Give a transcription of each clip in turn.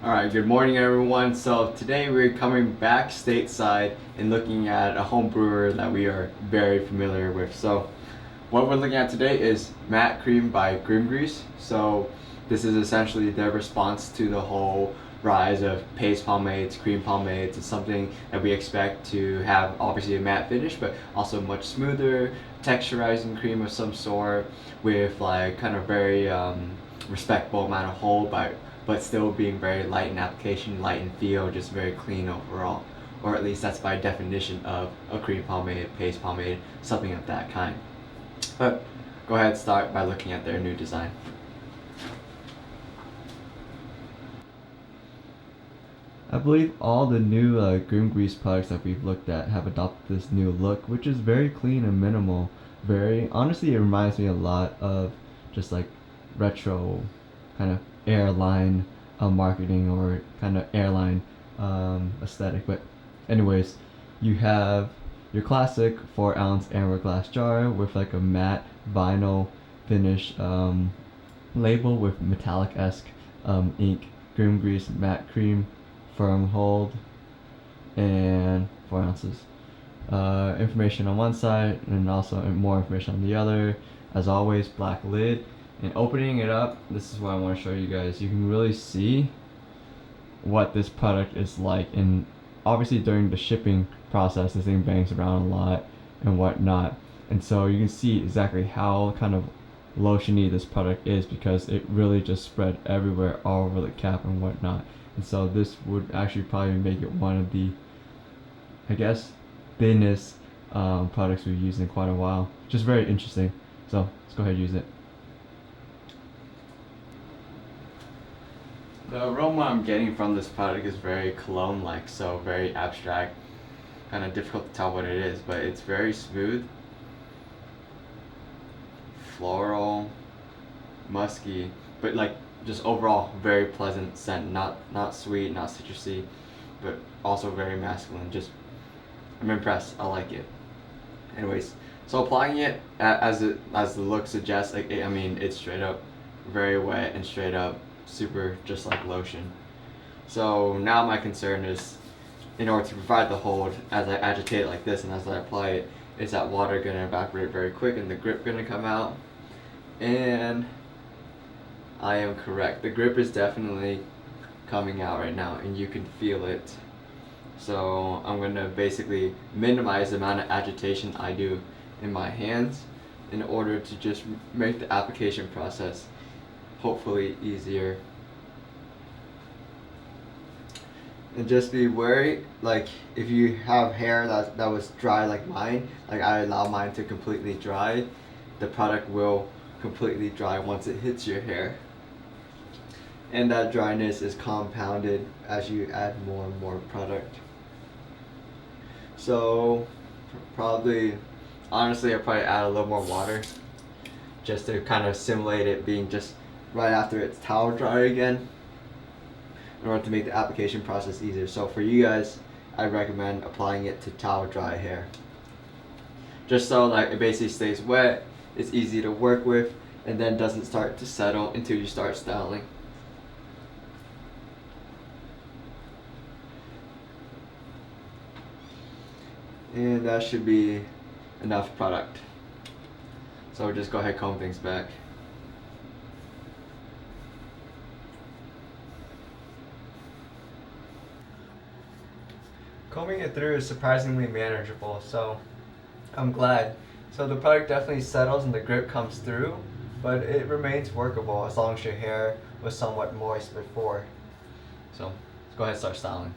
Alright, good morning everyone. So today we're coming back stateside and looking at a home brewer that we are very familiar with. So what we're looking at today is Matte Cream by Grim Grease. So this is essentially their response to the whole rise of paste pomades, cream pomades. It's something that we expect to have obviously a matte finish, but also much smoother, texturizing cream of some sort with like kind of very respectable amount of hold, but still being very light in application, light in feel, just very clean overall. Or at least that's by definition of a cream pomade, paste pomade, something of that kind. But go ahead and start by looking at their new design. I believe all the new Grim Grease products that we've looked at have adopted this new look, which is very clean and minimal. Very honestly, it reminds me a lot of just like retro kind of airline marketing or kind of airline aesthetic. But anyways, you have your classic 4-ounce amber glass jar with like a matte vinyl finish label with metallic-esque ink, Grim Grease matte cream, firm hold, and 4 ounces. Information on one side and also more information on the other. As always, black lid. And opening it up, this is what I want to show you guys. You can really see what this product is like, and obviously during the shipping process this thing bangs around a lot and whatnot, and so you can see exactly how kind of lotiony this product is because it really just spread everywhere all over the cap and whatnot. And so this would actually probably make it one of the, I guess, thinnest products we've used in quite a while. Just very interesting. So let's go ahead and use it. The aroma I'm getting from this product is very cologne-like, so very abstract, kind of difficult to tell what it is, but it's very smooth, floral, musky, but like just overall very pleasant scent. Not sweet, not citrusy, but also very masculine. Just I'm impressed. I like it. Anyways, so applying it as the look suggests, like I mean, it's straight up very wet and straight up super just like lotion. So now my concern is, in order to provide the hold as I agitate it like this and as I apply it, is that water gonna evaporate very quick and the grip gonna come out? And I am correct. The grip is definitely coming out right now and you can feel it. So I'm gonna basically minimize the amount of agitation I do in my hands in order to just make the application process hopefully easier. And just be wary, like if you have hair that was dry like mine, like I allow mine to completely dry, the product will completely dry once it hits your hair. And that dryness is compounded as you add more and more product. So probably, honestly, I'll probably add a little more water just to kind of simulate it being just right after it's towel dry again in order to make the application process easier. So for you guys, I recommend applying it to towel dry hair. Just so like it basically stays wet, it's easy to work with, and then doesn't start to settle until you start styling. And that should be enough product. So we'll just go ahead and comb things back. Combing it through is surprisingly manageable, so I'm glad. So the product definitely settles and the grip comes through, but it remains workable as long as your hair was somewhat moist before. So let's go ahead and start styling.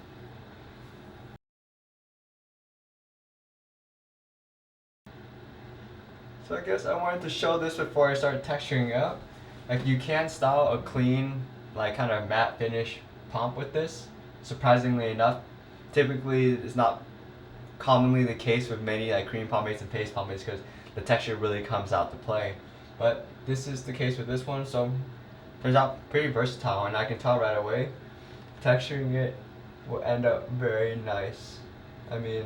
So I guess I wanted to show this before I start texturing up. Like you can style a clean, like kind of matte finish pomp with this, surprisingly enough. Typically it's not commonly the case with many like cream pomades and paste pomades because the texture really comes out to play. But this is the case with this one, so it turns out pretty versatile, and I can tell right away texturing it will end up very nice. I mean,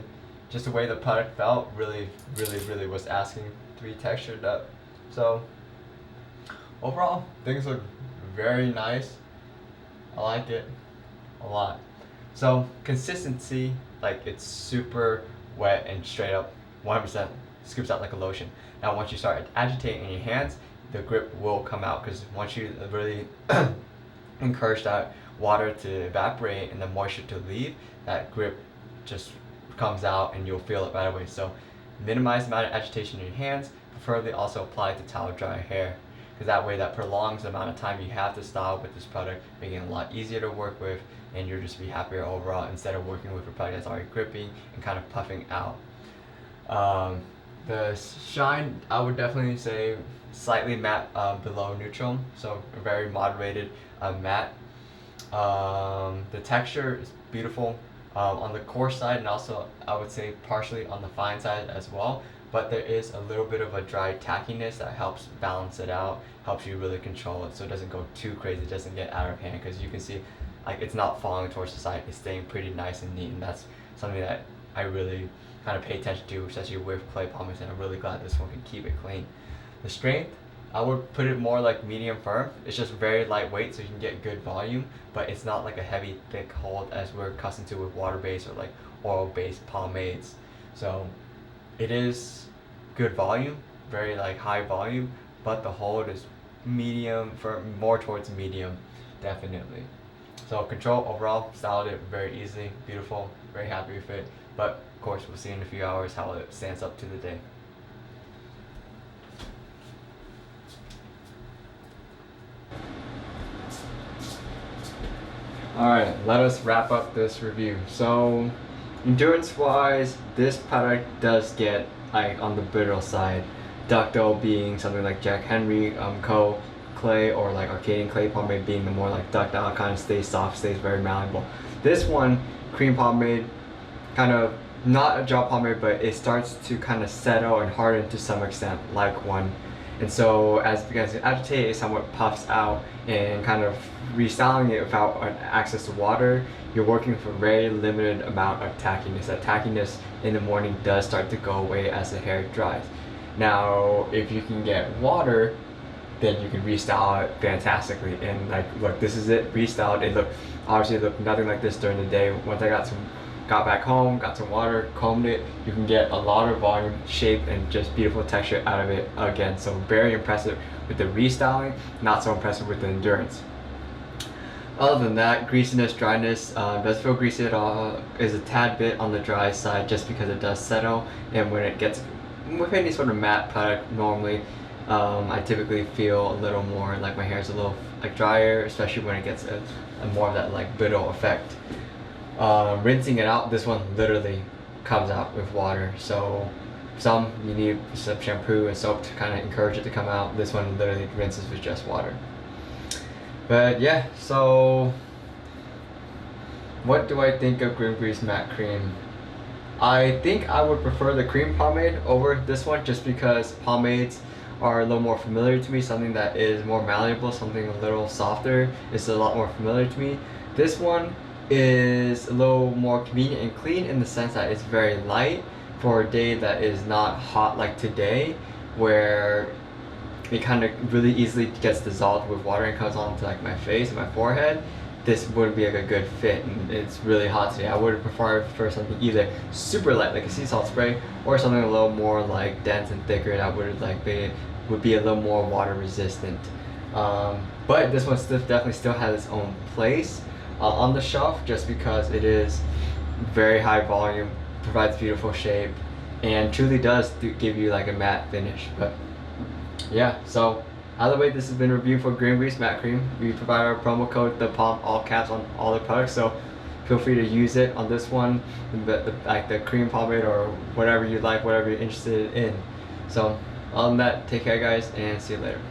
just the way the product felt really was asking to be textured up. So overall, things look very nice. I like it. a lot. So consistency, like it's super wet and straight up 100% scoops out like a lotion. Now once you start agitating in your hands, the grip will come out, because once you really encourage that water to evaporate and the moisture to leave, that grip just comes out and you'll feel it right away. So minimize the amount of agitation in your hands, preferably also apply it to towel dry hair, because that way that prolongs the amount of time you have to style with this product, making it a lot easier to work with, and you'll just be happier overall instead of working with a product that's already gripping and kind of puffing out. The shine, I would definitely say slightly matte below neutral, so a very moderated matte. The texture is beautiful on the coarse side, and also I would say partially on the fine side as well, but there is a little bit of a dry tackiness that helps balance it out, helps you really control it so it doesn't go too crazy, it doesn't get out of hand, because you can see like it's not falling towards the side, it's staying pretty nice and neat, and that's something that I really kind of pay attention to, especially with clay pomades, and I'm really glad this one can keep it clean. The strength, I would put it more like medium firm. It's just very lightweight, so you can get good volume, but it's not like a heavy, thick hold as we're accustomed to with water-based or like oil-based pomades. So it is good volume, very like high volume, but the hold is medium, firm, more towards medium, definitely. So control overall, styled it very easily, beautiful, very happy with it. But of course, we'll see in a few hours how it stands up to the day. Alright, let us wrap up this review. So, endurance wise, this product does get like on the brittle side. Ductile being something like Jack Henry Co. clay, or like Arcadian clay pomade being the more like ductile, kind of stays soft, stays very malleable. This one, cream pomade, kind of not a gel pomade, but it starts to kind of settle and harden to some extent like one. And so as it begins to agitate, it somewhat puffs out, and kind of restyling it without access to water, you're working with a very limited amount of tackiness. That tackiness in the morning does start to go away as the hair dries. Now, if you can get water, then you can restyle it fantastically. And like, look, this is it, restyled. It looked nothing like this during the day. Once I got back home, got some water, combed it, you can get a lot of volume, shape, and just beautiful texture out of it again. So very impressive with the restyling, not so impressive with the endurance. Other than that, greasiness, dryness, does feel greasy at all, is a tad bit on the dry side just because it does settle, and when it gets with any sort of matte product normally, I typically feel a little more like my hair is a little like drier, especially when it gets a more of that like brittle effect. Rinsing it out, this one literally comes out with water, so some you need some shampoo and soap to kind of encourage it to come out. This one literally rinses with just water. But yeah, so what do I think of Groom Grease Matte Cream? I think I would prefer the cream pomade over this one, just because pomades are a little more familiar to me. Something that is more malleable, something a little softer is a lot more familiar to me. This one is a little more convenient and clean in the sense that it's very light for a day that is not hot like today, where it kind of really easily gets dissolved with water and comes onto like my face and my forehead. This wouldn't be like a good fit, and it's really hot today. I would prefer something either super light like a sea salt spray, or something a little more like dense and thicker that would be a little more water resistant. But this one definitely still has its own place on the shelf, just because it is very high volume, provides beautiful shape, and truly does give you like a matte finish. But yeah, so either way, this has been a review for Groom Grease Matte Cream. We provide our promo code ThePalm, all caps, on all the products, so feel free to use it on this one, like the cream pomade or whatever you like, whatever you're interested in. So other than that, take care guys, and see you later.